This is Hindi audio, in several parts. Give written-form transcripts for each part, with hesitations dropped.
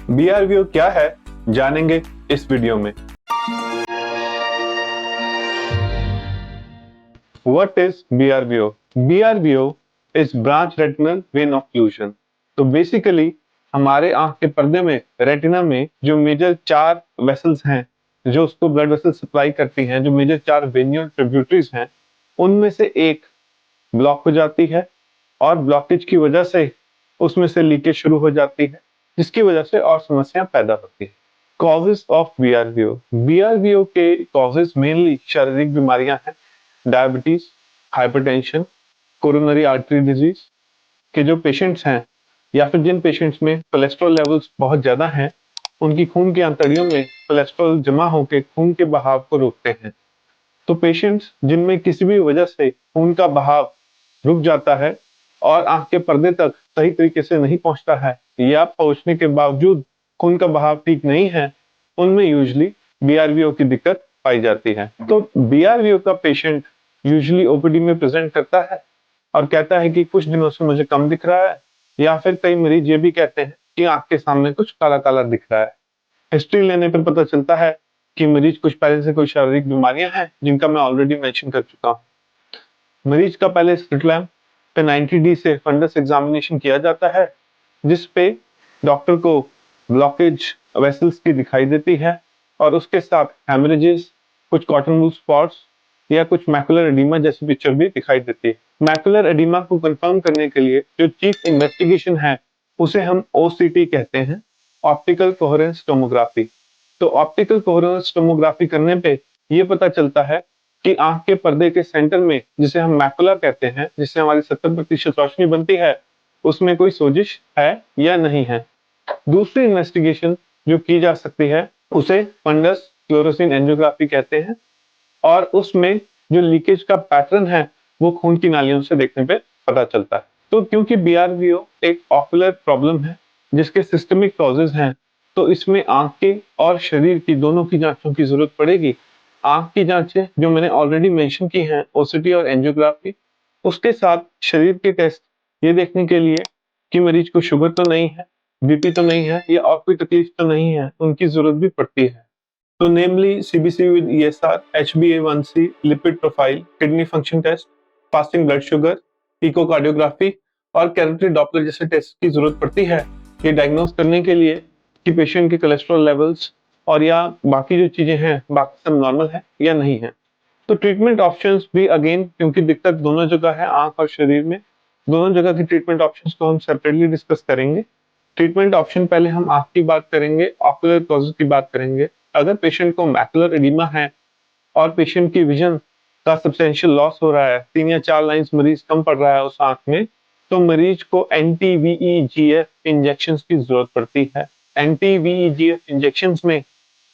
BRVO क्या है जानेंगे इस वीडियो में। What is BRVO? BRVO is branch retinal vein occlusion। तो बेसिकली हमारे आंख के पर्दे में रेटिना में जो मेजर 4 वेसल्स हैं जो उसको ब्लड वेसल सप्लाई करती हैं, जो मेजर 4 वेन्यूल ट्रिब्यूटरीज हैं, उनमें से एक ब्लॉक हो जाती है और ब्लॉकेज की वजह से उसमें से लीकेज शुरू हो जाती है, जिसकी वजह से और समस्या पैदा होती है। Causes of BRVO। BRVO के कॉजेस मेनली शारीरिक बीमारियां हैं, diabetes, hypertension, coronary artery disease के जो पेशेंट्स हैं या फिर जिन पेशेंट्स में कोलेस्ट्रॉल लेवल्स बहुत ज्यादा हैं, उनकी खून की आंतड़ियों में कोलेस्ट्रॉल जमा होकर खून के बहाव को रोकते हैं। तो पेशेंट्स जिनमें किसी भी वजह से खून का बहाव रुक जाता है और आंख के पर्दे तक सही तरीके से नहीं पहुंचता है या पहुंचने के बावजूद खून का बहाव ठीक नहीं है, उनमें यूजुअली BRVO की दिक्कत पाई जाती है। तो BRVO का पेशेंट यूजुअली OPD में प्रेजेंट करता है और कहता है कि कुछ दिनों से मुझे कम दिख रहा है, या फिर कई मरीज ये भी कहते हैं कि आंख के सामने कुछ काला काला दिख रहा है। हिस्ट्री लेने पर पता चलता है कि मरीज कुछ पहले से कोई शारीरिक बीमारियां हैं जिनका मैं ऑलरेडी मेंशन कर चुका हूं। मरीज का पहले स्लिट लैम्प पे 90D से फंडस एग्जामिनेशन किया जाता है, जिस पे डॉक्टर को ब्लॉकेज वेसल्स की दिखाई देती है और उसके साथ हेमरेजेस, कुछ कॉटन वूल स्पॉट्स या कुछ मैकुलर एडिमा जैसी पिक्चर भी दिखाई देती है। मैकुलर एडिमा को कंफर्म करने के लिए जो चीफ इन्वेस्टिगेशन है उसे हम OCT कहते हैं, ऑप्टिकल कोहेरेंस टोमोग्राफी। तो ऑप्टिकल कोहेरेंस टोमोग्राफी करने पे ये पता चलता है कि आंख के पर्दे के सेंटर में, जिसे हम मैकुला कहते हैं, जिससे हमारी 70% रोशनी बनती है, उसमें कोई सोजिश है या नहीं है। दूसरी इन्वेस्टिगेशन जो की जा सकती है उसे फंडस फ्लोरोसिन एंजियोग्राफी कहते हैं और उसमें जो लीकेज का पैटर्न है वो खून की नालियों से देखने पे पता चलता है। तो क्योंकि BRVO एक ऑक्यूलर प्रॉब्लम है जिसके सिस्टमिक कॉजेज हैं, तो इसमें आंख के और शरीर की दोनों की जांचों की जरूरत पड़ेगी। आंख की जांचें जो मैंने ऑलरेडी मेंशन की हैं, OCT और एंजियोग्राफी, उसके साथ शरीर के टेस्ट ये देखने के लिए कि मरीज को शुगर तो नहीं है, BP तो नहीं है या और कोई तकलीफ तो नहीं है, उनकी जरूरत भी पड़ती है। तो namely CBC with ESR, HbA1c, lipid profile, kidney function test, fasting blood sugar, echocardiography और कैरोटिड डॉपलर जैसे टेस्ट की जरूरत पड़ती है ये डायग्नोस करने के लिए कि पेशेंट के कोलेस्ट्रॉल लेवल्स और या बाकी जो चीजें हैं बाकी सब नॉर्मल है या नहीं है। तो ट्रीटमेंट ऑप्शंस भी अगेन, क्योंकि दिक्कत दोनों जगह है, आंख और शरीर में, दोनों जगह की ट्रीटमेंट ऑप्शंस को हम सेपरेटली डिस्कस करेंगे। ट्रीटमेंट ऑप्शन पहले हम आंख की बात करेंगे, ऑक्यूलर कॉजेज की बात करेंगे। अगर पेशेंट को मैकुलर एडिमा है और पेशेंट की विजन का सब्सटेंशियल लॉस हो रहा है, 3 या 4 लाइंस मरीज कम पड़ रहा है उस आंख में, तो मरीज को anti-VEGF इंजेक्शन की जरूरत पड़ती है। anti-VEGF इंजेक्शन में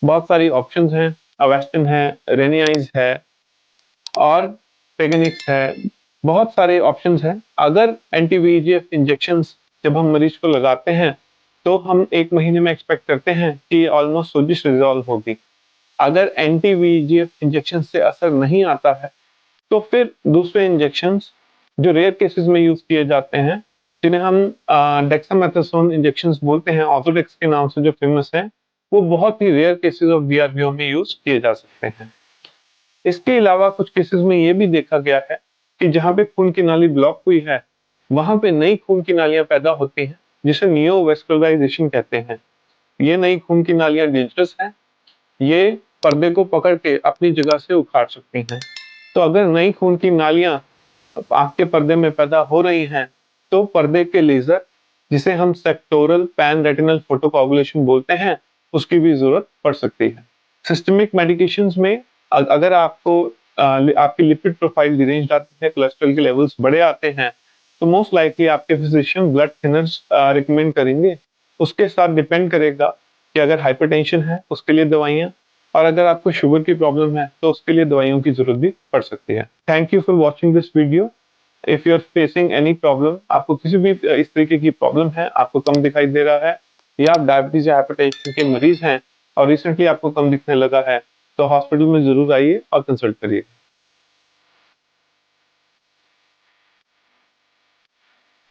बहुत सारी ऑप्शन हैं, अवेस्टिन है, रेनियाइज है और पेगेनिक्स है, बहुत सारे ऑप्शंस हैं। अगर एंटी-VEGF इंजेक्शंस जब हम मरीज को लगाते हैं तो हम 1 महीने में एक्सपेक्ट करते हैं कि ऑलमोस्ट सोजिश रिजॉल्व होगी। अगर एंटी-VEGF इंजेक्शन से असर नहीं आता है तो फिर दूसरे इंजेक्शंस जो रेयर केसेस में यूज किए जाते हैं, जिन्हें हम डेक्सामेथासोन इंजेक्शंस बोलते हैं, ऑर्थोडेक्स के नाम से जो फेमस है, वो बहुत ही रेयर केसेस ऑफ BRVO में यूज किए जा सकते हैं। इसके अलावा कुछ केसेस में ये भी देखा गया है कि जहां पे खून की नाली ब्लॉक हुई है वहां पे नई खून की नालियां पैदा होती हैं, जिसे नियोवेस्कुलराइजेशन कहते हैं। ये नई खून की नालियां डेंजरस हैं, ये पर्दे को पकड़ के अपनी जगह से उखाड़ सकती हैं। तो अगर नई खून की नालियां आंख के पर्दे में पैदा हो रही हैं तो पर्दे के लेजर, जिसे हम सेक्टोरल पैन रेटिनल फोटोकोगुलेशन बोलते हैं, उसकी भी जरूरत पड़ सकती है। सिस्टमिक मेडिकेशंस में अगर आपको आपकी लिपिड प्रोफाइल डिरेंज्ड आती है, कोलेस्ट्रॉल के लेवल्स बड़े आते हैं, तो मोस्ट लाइकली आपके फिजिशियन ब्लड थिनर्स रिकमेंड करेंगे। उसके साथ डिपेंड करेगा कि अगर हाइपरटेंशन है उसके लिए दवाइयाँ, और अगर आपको शुगर की प्रॉब्लम है तो उसके लिए दवाइयों की जरूरत भी पड़ सकती है। Thank you for watching this video. If you are facing any problem, आपको किसी भी इस तरीके की प्रॉब्लम है, आपको कम दिखाई दे रहा है या आप डायबिटीज या हाइपरटेंशन के मरीज हैं और रिसेंटली आपको कम दिखने लगा है, तो हॉस्पिटल में जरूर आइए और कंसल्ट करिए।